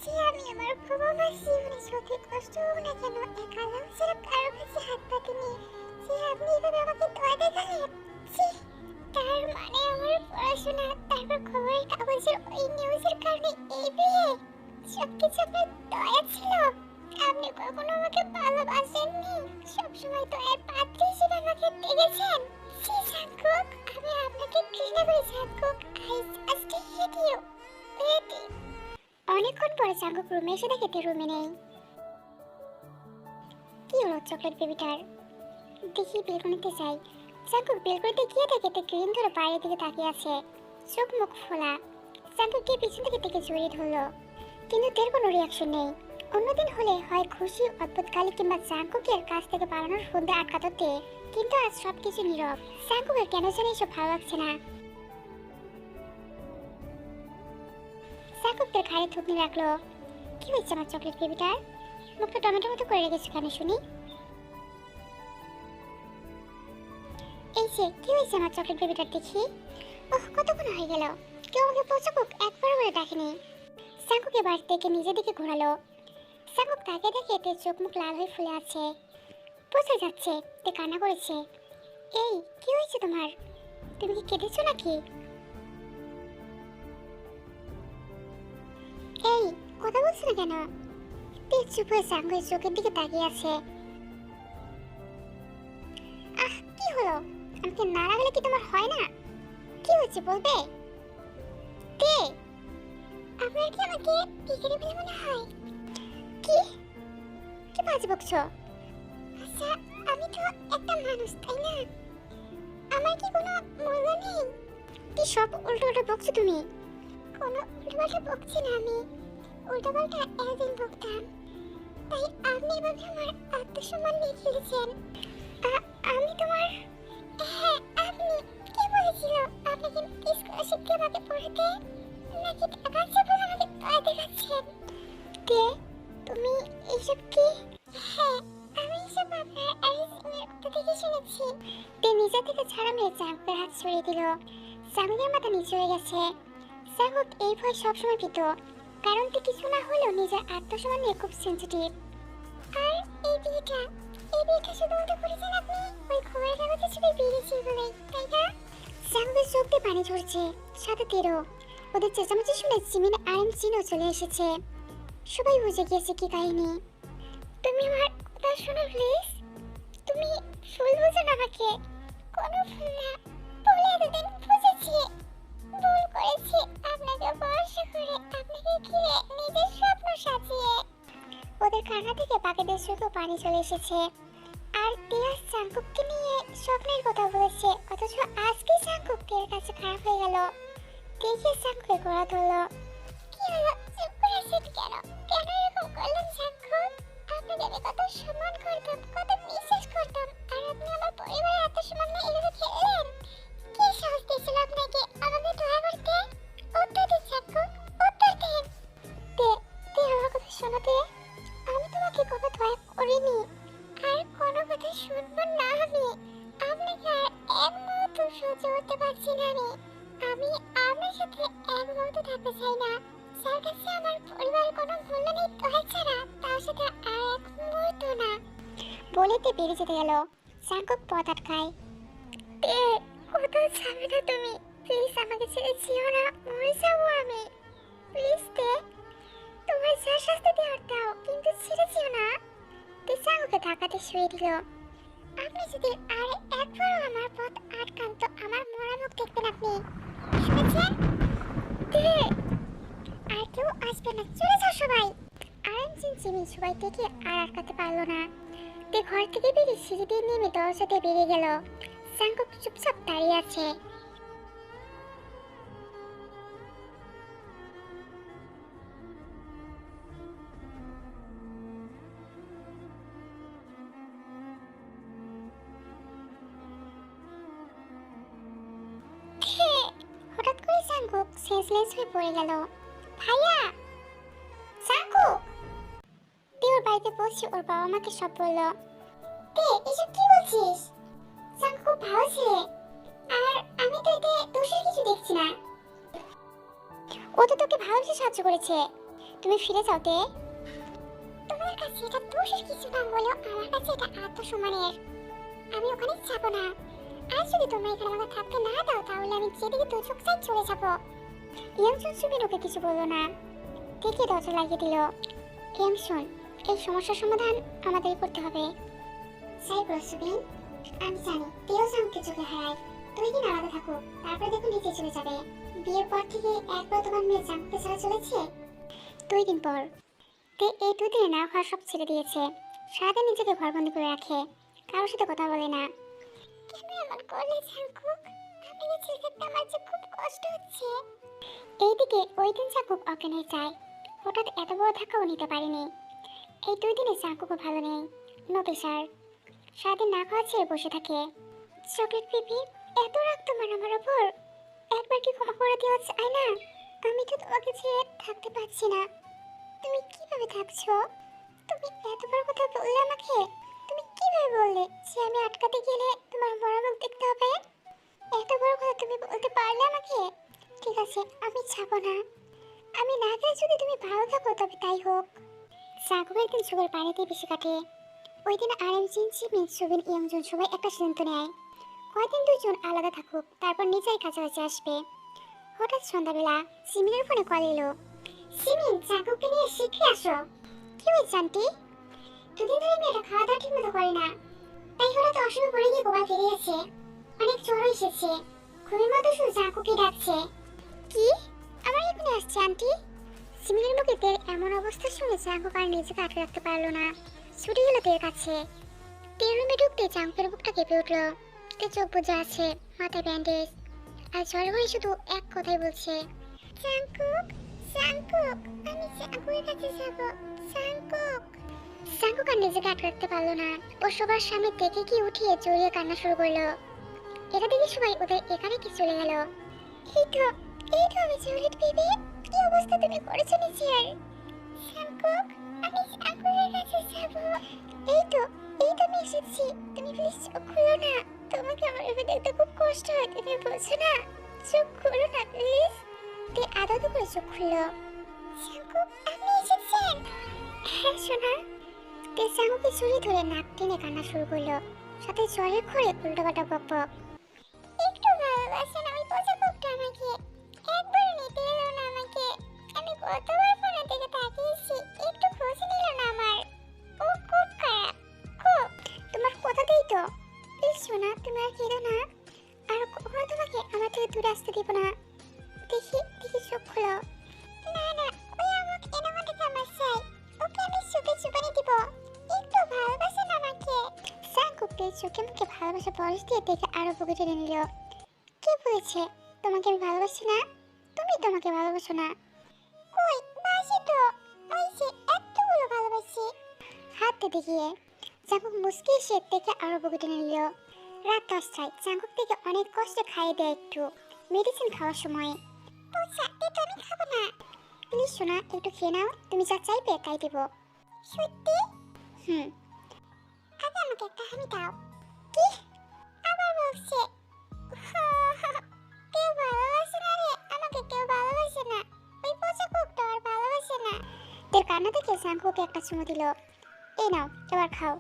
সে আমি আমার বাবা জীবনে যতই কষ্ট হোক না কেন একালাম ছাড়া কারো কাছে হাত পাতিনি। সে আপনি এভাবে আমাকে দয়া দেখালেন। ছি, তার মানে আমার পড়াশোনা, তারপর খবরের কাগজের ওই নিউজের কারণে এই বিয়ে, সবকিছু আপনার দয়া ছিল। আপনি কখনো আমাকে ভালোবাসেননি, সবসময় দয়ার পাত্র হিসেবে আমাকে দেখেছেন। ছি জাঙ্কুক, আমি আপনাকে ঘৃণা করি Jungkook. I just hate you, hate you. অনেকক্ষণ পরে জাঙ্কুক রুমে এসে দেখে রুমে নেই। কি হলো চকলেট বেবিটার? দেখি বেলকনিতে যাই। জাঙ্কুক বেলকনিতে গিয়ে দেখে গ্রিন ধরে বাইরের দিকে তাকিয়ে আছে, চোখ মুখ ফোলা। জাঙ্কুক গিয়ে পিছন থেকে জড়িয়ে ধরলো, কিন্তু তার কোনো রিয়াকশন নেই। অন্যদিন হলে হয় খুশি, অদ্ভুত গালি কিংবা জাঙ্কুকের কাছ থেকে পালানোর ফোন দিয়ে আটকাতো তে, কিন্তু আজ সবকিছু নীরব। জাঙ্কুকের কেন জানি এসব ভালো লাগছে না। জাঙ্কুক তার ঘাড়ে থুতনি রাখলো। কি হয়েছে আমার চকলেট বেবিটার? মুখটা টমেটো মতো করে রেখেছো কেন শুনি? এই যে কি হয়েছে আমার চকলেট বেবিটার দেখি? ওহ, কতক্ষণ হয়ে গেল, কেউ আমাকে পচাকুক একবার বলে ডাকেনি। জাঙ্কুক এবার থেকে নিজের দিকে ঘোরালো। জাঙ্কুক তাকে দেখে এতে চোখ মুখ লাল হয়ে ফুলে আছে, বোঝা যাচ্ছে তে কান্না করেছে। এই কি হয়েছে তোমার? তুমি কি কেঁদেছো নাকি? এই কথা বলছো না কেন? তে চুপ হয়ে জাঙ্কুকের চোখের দিকে তাকিয়ে আছে। আহ, কি হলো? আমাকে না রাখলে কি তোমার হয় না? কি হচ্ছে বলবে? তে, আপনার কি আমাকে বিকেলে বলে মনে হয়? কি কি বাজে বকছো? আচ্ছা, আমি তো একটা মানুষ, তাই না? আমার কি কোনো মূল্য নেই? কি সব উল্টো উল্টো বকছো তুমি? কোনো উল্টো পাল্টা বকছি না আমি, উল্টো পাল্টা একদিন বকতাম, তাই আপনি এভাবে আমার আত্মসম্মান নিয়ে ফেলেছেন। আমি তোমার, হ্যাঁ আপনি, কে বলেছিল আপনাকে স্কুলে শিখতে আমাকে পড়াতে? নাকি টাকা চাপে আমাকে দয়া দেখাচ্ছেন? কে তুমি? এইসব কি? হ্যাঁ, আমি এসব আপনার অ্যারেঞ্জমেন্টের কথা থেকে শুনেছি। তে নিজে থেকে ছাড়া মেরে জাঙ্কুকের হাত সরিয়ে দিল। জাঙ্কুকের মাথা নিচে হয়ে গেছে। জাঙ্কুক এই ভয় সবসময় পেত, কারণ তে কিছু না হলেও নিজের আত্মসম্মান নিয়ে খুব সেন্সিটিভ। আর এই বিয়েটা শুধুমাত্র করেছেন আপনি ওই খবরের কাগজে ছবি বেরিয়েছে বলেই, তাই না? জাঙ্কুকের চোখ দিয়ে পানি ঝরছে, সাথে তেরো। ওদের চেঁচামেচি শুনে জিমিন আর জিনও চলে এসেছে। সবাই বুঝে গিয়েছে কি কাহিনী। তুমি আমার কথা শোনো প্লিজ। তুমি ফুল বুঝো না আমাকে, কোনো ফুল না। বলে এতদিন বুঝেছি, ভুল করেছি আপনাকে ভরসা করে, আপনাকে ঘিরে নিজের স্বপ্ন সাজিয়ে। ওদের কান্না থেকে বাকিদের চোখেও পানি চলে এসেছে। আর টিয়া জাঙ্কুককে নিয়ে স্বপ্নের কথা বলেছে, অথচ আজকে জাঙ্কুকের কাছে খারাপ হয়ে গেল। দেখে জাঙ্কুকের গোড়া ধরলো। কি হলো, চুপ করে আছেন কেন? কেন এরকম করলেন জাঙ্কুক? আপনাকে আমি কত সম্মান করতাম, কত বিশ্বাস করতাম, আর আপনি আমার পরিবারের আত্মসম্মান নিয়ে এভাবে খেললেন। কে সাহস দিয়েছিল আপনাকে আমাকে দয়া করতে? উত্তর দিন জাঙ্কুক, উত্তর দিন। আমার কথা শোনাতে, আমি তোমাকে কোনো দয়া করিনি, আর কোনো কথা শুনবো না আমি। আপনাকে আর এক মুহূর্ত সহ্য করতে পারছি না আমি আপনার সাথে এক মুহূর্ত থাকতে চাই না। যার কাছে আমার পরিবারের কোনো মূল্য নেই দয়া ছাড়া, তার সাথে আর এক মুহূর্ত না। বলেতে বেরিয়ে যেতে গেল। জাঙ্কুক পথ আটকায়। তে, কোথাও যাবে না তুমি, প্লিজ আমাকে ছেড়ে যেও না, মরে যাবো আমি। প্লিজ তে, তোমার যা শাস্তি দেওয়ার দাও, কিন্তু ছেড়ে যেও না। তে জাঙ্কুকে ধাক্কাতে শুয়ে দিল। আপনি যদি আর একবারও আমার পথ আটকান তো আমার মরা মুখ দেখবেন আপনি, শুনেছেন? তে, আর কেউ আসবে না, চলে যাও সবাই। আরামসিন জিমি সবাই দেখে আর আটকাতে পারলো না। তে ঘর থেকে বেরিয়ে সিঁড়ি দিয়ে নেমে দরজা দিয়ে বেরিয়ে গেল। জাঙ্কুক চুপচাপ দাঁড়িয়ে আছে। হঠাৎ করে জাঙ্কুক সেন্সলেস হয়ে পড়ে গেল। ভাইয়া, জাঙ্কুক! তে ওর বাড়িতে পৌঁছে ওর বাবা মাকে সব বলল। তে, এসব কি বলছিস? জাঙ্কুক ভালো ছেলে, আর আমি তো এতে দোষের কিছু দেখছি না। ও তো তোকে ভালোবেসে সাহায্য করেছে, তুমি ফিরে যাও তে। তোমার কাছে এটা দোষের কিছু না বলেও আমার কাছে এটা আত্মসম্মানের। আমি ওখানে যাব না। আর যদি তোমরা এখানে আমাকে থাকতে না দাও তাহলে আমি যেদিকে দু চোখ চাই চলে যাব। ইয়াংচুন সুবিন ওকে কিছু বললো না, দেখে দরজা লাগিয়ে দিল। ইয়াংচুন, এই সমস্যার সমাধান আমাদেরই করতে হবে। যাই বলো সুবিন, আমি জানি তেও জামকে চোখে হারায়। তুমি কি আলাদা থাকো, তারপরে দেখো নিচে চলে যাবে। বিয়ের পর থেকে একবার তোমার মেয়ে জামকে ছাড়া চলেছে? 2 দিন পর। তে এই 2 দিনে না খাওয়া সব ছেড়ে দিয়েছে। সারাদিন নিজেকে ঘরবন্দি করে রাখে, কারোর সাথে কথা বলে না। কেন এমন করলে জাঙ্কুক? আমি নিচে থাকতে আমার যে খুব কষ্ট হচ্ছে। এইদিকে ওই দিন জাঙ্কুক অজ্ঞান হয়ে যায়। হঠাৎ এত বড় ধাক্কাও নিতে পারেনি। এই 2 দিনে জাঙ্কুকও ভালো নেই, নো প্রেশার। সারাদিন না খাওয়া ছেড়ে বসে থাকে। চকলেট বেবি, এত রাগ তোমার আমার ওপর? একবার কি ক্ষমা করে দেওয়া যায় না? আমি তো তোমাকে ছেড়ে থাকতে পারছি না। তুমি কিভাবে থাকছো? তুমি এত বড় কথা বললে আমাকে। তুমি কিভাবে বললে যে আমি আটকাতে গেলে তোমার বড় মুখ দেখতে হবে? এত বড় কথা তুমি বলতে পারলে আমাকে? ঠিক আছে, আমি যাবো না। আমি না গেলে যদি তুমি ভালো থাকো তবে তাই হোক। জাঙ্কুক একদিন চোখের পানিতে বেশি কাটে। ওই দিন আরএম জিন, জিমিন, সুবিন, ইয়াংজুন সবাই একটা সিদ্ধান্ত নেয় কয়দিন দুজন আলাদা থাকুক, তারপর নিজেই কাছাকাছি আসবে। হঠাৎ সন্ধ্যাবেলা সিমিনের ফোনে কল এলো। সিমিন, জাঙ্কুককে নিয়ে শীঘ্রই আসো। কি হয়েছে আন্টি? 2 দিন ধরে মেয়েটা খাওয়া দাওয়া ঠিক মতো করে না, তাই হঠাৎ অসুখে পড়ে গিয়ে গোবা ফিরে গেছে। অনেক জ্বর এসেছে, ঘুমের মতো শুধু জাঙ্কুককে ডাকছে। কি? আমার এখানে আসছে আন্টি? সিমিনের মুখে তের এমন অবস্থা শুনে জাঙ্কুক আর নিজেকে আটকে রাখতে পারলো না, ছুটে গেল তের কাছে। তের রুমে ঢুকতে জাঙ্কুকের বুকটা কেঁপে উঠল। তে চোখ বুজে আছে, মাথায় ব্যান্ডেজ, আর জ্বর হয়ে শুধু এক কথাই বলছে, জাঙ্কুক, জাঙ্কুক, আমি জাঙ্কুকের কাছে যাব, জাঙ্কুক। জাঙ্কুক আর নিজেকে আটকে রাখতে পারলো না, ও সবার সামনে থেকে কি উঠিয়ে জড়িয়ে কান্না শুরু করলো। এটা দেখে সবাই ওদের এখানে কি চলে গেল। এই তো আমি চকলেট বেবি, কি অবস্থা তুমি করেছো নিজের? জাঙ্কুক, আমি জাঙ্কুকের কাছে যাব। এই তো আমি এসেছি, তুমি প্লিজ চোখ খুলো না। তোমাকে আমার এভাবে দেখতে খুব কষ্ট হয়, তুমি বোঝো না? চোখ খুলো না প্লিজ। তে আদর করে চোখ খুললো। জাঙ্কুক, আপনি এসেছেন? হ্যাঁ সোনা। তে জাঙ্কুকে চুরি ধরে নাক টেনে কান্না শুরু করলো, সাথে জ্বরের ঘরে উল্টোপাল্টা বকবক। একটু ভালোবাসেন ওই পচা কোকটা আমাকে, একবার নিতে এলো না আমাকে। আমি কতবার ফোনের দিকে তাকিয়েছি, একটু খোঁজ নিল না আমার। ও খুব খারাপ, খুব। তোমার কথাতেই তো। প্লিজ সোনা, তুমি আর কেঁদো না। আর কখনো তোমাকে আমার থেকে দূরে আসতে দিব না। দেখি চোখ খোলো। না না, ওই আমাকে এনামা থেকে আমার চাই। ওকে আমি চোখে চুপানি দিব। একটু ভালোবাসেন আমাকে। জাঙ্কুককে চোখে মুখে ভালোবাসা পরশ দিয়ে দেখে আরো বুকে টেনে নিল। কে বলেছে তোমাকে আমি ভালোবাসি না? তুমি তোমাকে ভালোবাসো না। কই, বাসি তো। ওই যে এতগুলো ভালোবাসি। হাতটা দেখিয়ে জাঙ্কুক মুস্কি এসে দেখে আরো বুকে টেনে নিল। রাত 10টায় জাঙ্কুক থেকে অনেক কষ্টে খাইয়ে দেয় একটু মেডিসিন খাওয়ার সময়। পচা, এটা আমি খাবো না। প্লিজ সোনা, একটু খেয়ে নাও, তুমি যা চাইবে তাই দেবো। সত্যি? আগে আমাকে একটা হামি দাও। কি? আবার বলছে কেউ ভালোবাসে না রে, আমাকে কেউ ভালোবাসে না। ওই পচা কোকটা আর ভালোবাসে না। তোর কান্না দেখে জাঙ্কুকে একটা চুমু দিল। এই নাও, এবার খাও।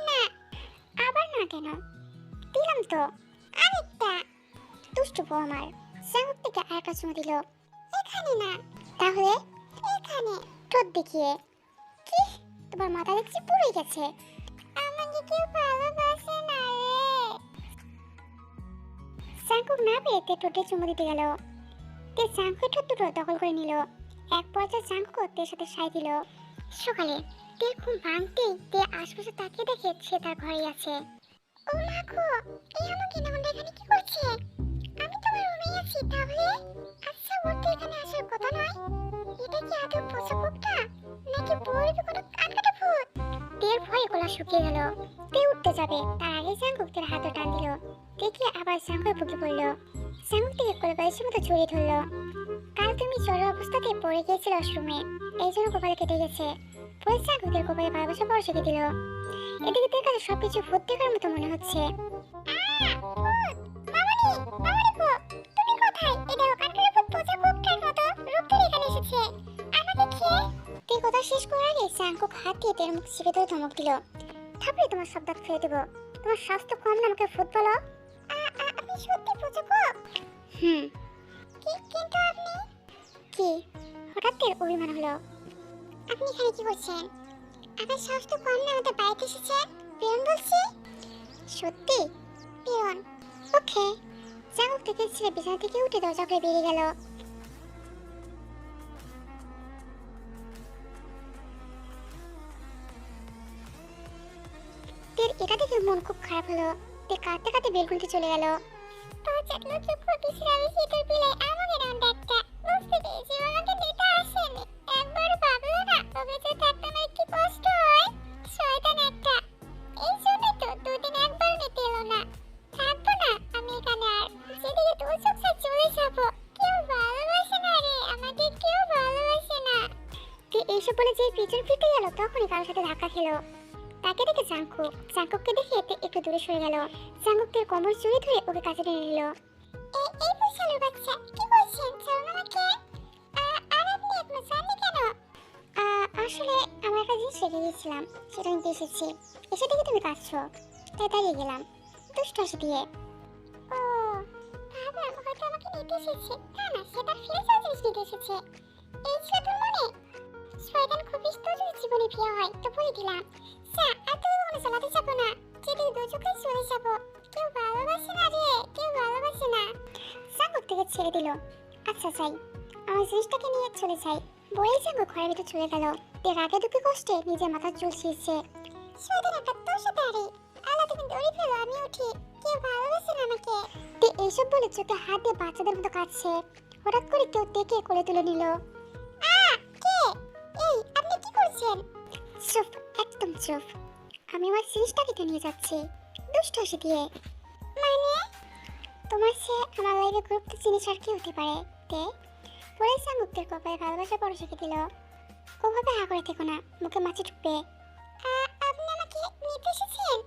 না। আবার না কেন? দিলাম তো, আরেকটা। দুষ্টু বউ আমার। জাঙ্কুক থেকে আরেকটা চুমু দিল। এখানে না। তাহলে? এখানে। ঠোঁট দেখিয়ে। কি? তোমার মাথা দেখছি পুড়ে গেছে। আমাকে কেউ ভালোবাসে না রে। জাঙ্কুক না পেরে তে ঠোঁটে চুমু দিতে গেল। তে জাঙ্কুকের ঠোঁট দুটো দখল করে নিল। এক পর্যায়ে জাঙ্কুক তের সাথে সাই দিল। সকালে তে ঘুম ভাঙতেই তে আশপাশে তাকিয়ে দেখে সে তার ঘরেই আছে। ও মা গো, এই আমাকে নামটা এখানে কি করছে? আমি তোমার রুমেই আছি তাহলে। আচ্ছা, ওর তো এখানে আসার কথা নয়। এটা কি আদৌ পচা কোকটা নাকি বউয়ের কোনো কানকাটা ভূত? তের ভয়ে গলা শুকিয়ে গেল। তে উঠতে যাবে, তার আগে জাঙ্কুক তের হাতে টান দিল। দেখে আবার জাঙ্কুক বুকে পড়ল। জাঙ্কুক থেকে কোলে বালিশের মতো জড়িয়ে ধরল। কাল তুমি জ্বরের অবস্থাতে পড়ে গিয়েছিল ওয়াশরুমে, এই জন্য কপালে কেটে গেছে। পরে জাঙ্কুকের কপালে ভালোবাসা পরশ রেখে দিল। এদিকে তের কাছে সবকিছু ভূত দেখার মতো মনে হচ্ছে। মামনি গো, তুমি কোথায়? এই দেখো কানকাটা ভূত পচা কোকটার মতো রূপ ধরে এখানে এসেছে। আমাকে খেয়ে তে কথা শেষ করার আগে জাঙ্কুক হাত দিয়ে তের মুখ চিপে ধরে ধমক দিল, থাপড়ে তোমার সব দাঁত ফেলে দেবো। তোমার স্বাস্থ্য কম না আমাকে ভূত বলো? আপনি সত্যি প্রযোজক? কিন্তু আপনি কি? হঠাৎ তের অভিমান হলো। আপনি এখানে কি করছেন? আমার স্বাস্থ্য কম না আমাদের বাড়িতে এসেছেন? পিয়ন বলছি। সত্যি? পিয়ন ওকে। জাঙ্কুক থেকে ছেড়ে বিছানা থেকে উঠে দরজা খুলে বেরিয়ে গেল। তের এটা দেখে মন খুব খারাপ হলো। তে কাঁদতে কাঁদতে বেলকুনিতে চলে গেল। এইসব বলে যে পিছন ফিরতে গেল তখনই কারোর সাথে ধাক্কা খেলো। তাকে দেখে জাঙ্কুককে দেখে একটু দূরে সরে গেল। জাঙ্কুকের কোমর জড়িয়ে ধরে ওকে কাছে টেনে নিল। এই বৈশালুর বাচ্চা, কি বলছেন? ছাড়ুন আমাকে। আর আপনি এখনো জাননি কেন? আসলে আমার একটা জিনিস রেখে গিয়েছিলাম, সেটা নিতে এসেছি। এসে দেখে তুমি কাঁদছো, তাই দাঁড়িয়ে গেলাম দুষ্ট হাসি দিয়ে। ও ভাবলাম হয়তো আমাকে নিতে এসেছে। না, সেটা ফিরে যাওয়ার জিনিস নিতে এসেছে। এই ছিল তোর মনে? শয়তান খুবিস তো যদি জীবনে বিয়ে হয় তো বলে দিলাম। আর তুই কখনো চালাতে যাবো না, যেদিকে দু চোখে চলে যাবো। কেউ ভালোবাসে না রে, কেউ ভালোবাসে না। জাঙ্কুক থেকে ছেড়ে দিল। আচ্ছা যাই, আমার জিনিসটাকে নিয়ে চলে যাই বলেই জাঙ্কুক ঘরের ভিতরে চলে গেল। এর আগে দুঃখে কষ্টে নিজের মাথা চুল ছিঁড়ছে। শয়তান একটা তোর সাথে আরে, আল্লাহ তুমি দড়ি ফেলো, আমি উঠি। কেউ ভালোবাসে না আমাকে। তে এইসব বলে চোখে হাত দিয়ে বাচ্চাদের মতো কাঁদছে। হঠাৎ করে কেউ দেখে কোলে তুলে নিল। কে? এই আপনি কি করছেন? চুপ, একদম চুপ। আমি আমার জিনিসটাকে নিয়ে যাচ্ছি দুষ্ট হাসি দিয়ে। মানে তোমার সে আমার লাইফে গুরুত্ব জিনিস আর কি হতে পারে? তে পরে জাঙ্কুকের কপালে ভালোবাসা পরশ রেখে দিল। ওভাবে হা করে থেকো না, মুখে মাছি ঢুকবে। আপনি আমাকে নিতে এসেছেন?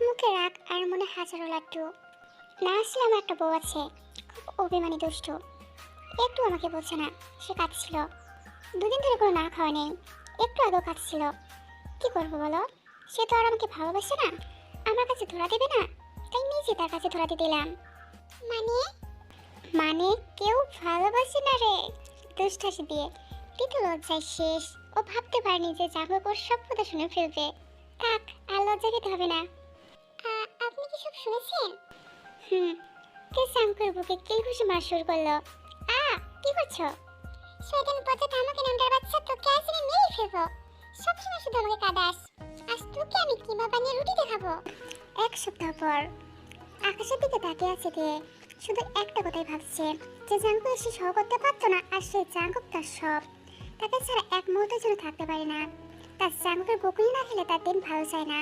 মুখে রাগ আর মনে হাজারো লাড্ডু। না আসলে আমার একটা বউ আছে, খুব অভিমানী দুষ্ট। একটু আমাকে বলছে না, সে কাঁদছিল। দুদিন ধরে কোনো না খাওয়া নেই, একটু আগেও কাঁদছিল। কি করবো বলো? সে তো আর আমাকে ভালোবাসে না, আমার কাছে ধরা দেবে না, তাই নিজে তার কাছে ধরাতে দিলাম। মানে কেউ ভালোবাসে না রে, দুষ্ট হাসি দিয়ে। কিন্তু লজ্জায় শেষ। ও ভাবতে পারেনি যে জাঙ্কুক ওর সব কথা শুনে ফেলবে। থাক, আর লজ্জা পেতে হবে না। আপনি কি সব শুনেছেন? তে জাঙ্কুকের বুকে কিল ঘুষি মারা শুরু করলো। কি করছো? শয়তান পচা আমাকে নামটার বাচ্চা, তোকে আজ আমি মেরে ফেলবো। সবসময় শুধু আমাকে কাঁদাস। আজ তোকে আমি কিমা বানিয়ে রুটি দেখাবো। এক সপ্তাহ পর আকাশের দিকে তাকিয়ে আছে তে, শুধু একটা কথাই ভাবছে যে জাঙ্কুক এসে সহ করতে পারতো না, আর সে জাঙ্কুক তার সব। তাকে ছাড়া এক মুহূর্তের জন্য থাকতে পারে না। তার জাঙ্কুকের বকুনি না খেলে তার দিন ভালো যায় না।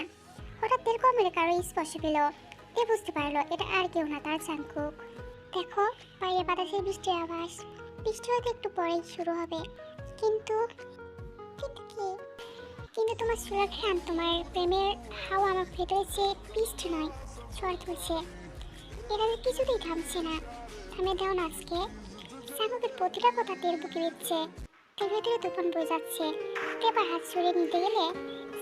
হঠাৎ তের কোমরে কারো স্পর্শ পেল। তে বুঝতে পারলো এটা আর কেউ না, তার জাঙ্কুক। দেখো বাইরে বাতাসে বৃষ্টির আওয়াজ। বৃষ্টি হয়তো একটু পরেই শুরু হবে, কিন্তু কিন্তু তোমার চুলার ঘ্রাণ, তোমার প্রেমের হাওয়া আমার ভেতরে যে বৃষ্টি নয়, ঝড় তুলছে। এরা কিছুতেই থামছে না। থামে দাও না আজকে। জাঙ্কুকের প্রতিটা কথা তের বুকে দিচ্ছে। তের ভেতরে তুফান বয়ে যাচ্ছে। এবার হাত সরিয়ে নিতে গেলে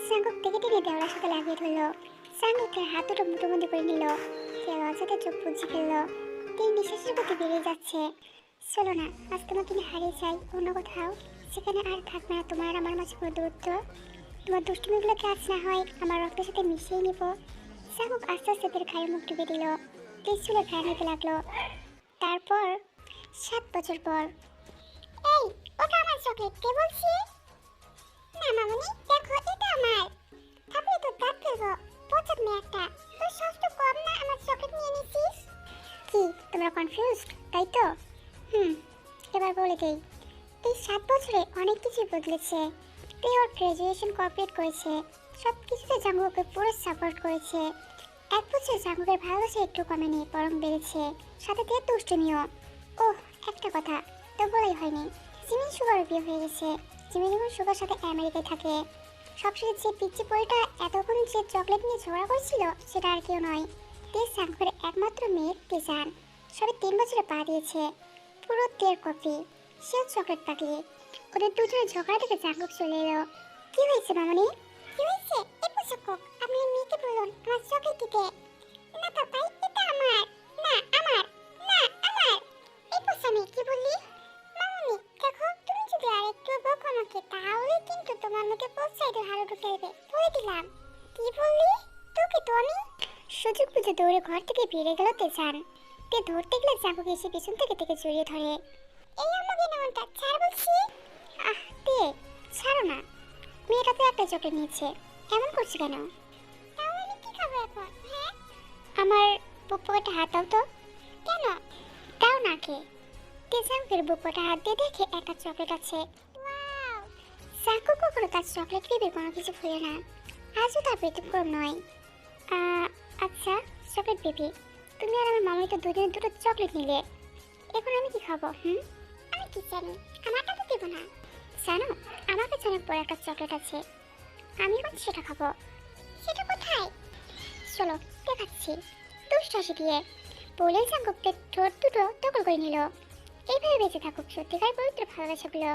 জাঙ্কুক থেকে টেনে দেওয়ার সাথে লাগিয়ে ধরলো। জাঙ্কুকের হাত দুটো মুঠোবন্দি করে নিল। সে লজ্জাতে চোখ বুঝে ফেললো। তিন নিঃশ্বাসের গতি বেড়ে যাচ্ছে। চলো না, আজ তোমাকে আমি হারিয়ে যাই অন্য কোথাও, সেখানে আর থাকবে না তোমার আমার মাঝে কোনো দূরত্ব। তোমার দুষ্টুমিগুলোকে আজ না হয় আমার রক্তের সাথে মিশিয়ে নিব। জাঙ্কুক আস্তে আস্তে তের গায়ে মুখ ডুবে দিল। তেজ চুলে ঘ্রাণ হতে লাগলো। তারপর 7 বছর পর। এই ওটা আমার চকলেট, কে বলছি? না মামুনি, দেখো এটা আমার। তারপরে তো দাঁত ফেলবো, পচা মেয়ে একটা। তোর সাহস তো কম না, আমার চকলেট নিয়ে নিছিস। কি তোমরা কনফিউজড, তাই তো? এবার বলে দেই, এই 7 বছরে অনেক কিছু বদলেছে। তে ওর গ্রাজুয়েশন কমপ্লিট করেছে, সব কিছুতে জাঙ্কুককে পুরো সাপোর্ট করেছে। 1 বছর জাঙ্কুকের ভালোবাসা একটু কমেনি, বরং বেড়েছে। সাথে তের দুষ্টুমিও। ওহ, একটা কথা তো বলাই হয়নি, জিমিন সুগার বিয়ে হয়ে গেছে। জিমিন এবং সুগার সাথে আমেরিকায় থাকে। সবশেষে যে পিচ্চি পরিটা এতক্ষণ যে চকলেট নিয়ে ঝগড়া করছিল, সেটা আর কেউ নয়, তে জাঙ্কুকের একমাত্র মেয়ে তেজান। সবে 3 বছরে পা দিয়েছে। পুরো তের কপি, সেও চকলেট পাগলি। ওদের দুজনের ঝগড়া থেকে জাঙ্কুক চলে এলো। কি হয়েছে মামনি? কি হয়েছে? এই পোশাকক আপনি মেয়েকে বলুন আমার চকলেট দিতে। না পাপাই, এটা আমার। না আমার। না আমার। এই পোশামি কি বললি? মামনি দেখো, তুমি যদি আরেকটু বকো আমাকে তাহলে কিন্তু তোমার মুখে পৌঁছাইতে হাড় ঢুকে দেবে, বলে দিলাম। কি বললি? তোকে তো আমি। সুযোগ বুঝে দৌড়ে ঘর থেকে বেরিয়ে গেল তেজান। তে ধরতে গেলে জাঙ্কুক এসে পিছন থেকে জড়িয়ে ধরে। এই আমাকে নামটা ছাড় বলছি। আহ তে ছাড়ো না, মেয়েটা তো একটা চকলেট নিয়েছে, এমন করছে কেন? তাহলে আমি কি খাবো এখন? হ্যাঁ, আমার বুক পকেটে হাত দাও তো। কেন? দাও না কে। তে জাঙ্কুকের বুক পকেটে হাত দিয়ে দেখে একটা চকলেট আছে। ওয়াও! জাঙ্কুক কখনো তার চকলেট ভেবে কোনো কিছু ভুলে না, আজও তার ব্যতিক্রম নয়। আচ্ছা চকলেট বেবি, তুমি আর আমার মামাই তো দুদিনে দুটো চকলেট নিলে, এখন আমি কি খাবো? আমি কি জানি, আমারটা তো দেবো না। জানো, আমার কাছে অনেক বড় একটা চকলেট আছে, আমি এখন সেটা খাবো। সেটা কোথায়? চলো দেখাচ্ছি। দুষ্ট হাসি দিয়ে বলে জাঙ্কুকের ঠোঁট দুটো দখল করে নিল। এইভাবে বেঁচে থাকুক সত্যিকার পবিত্র ভালোবাসাগুলো।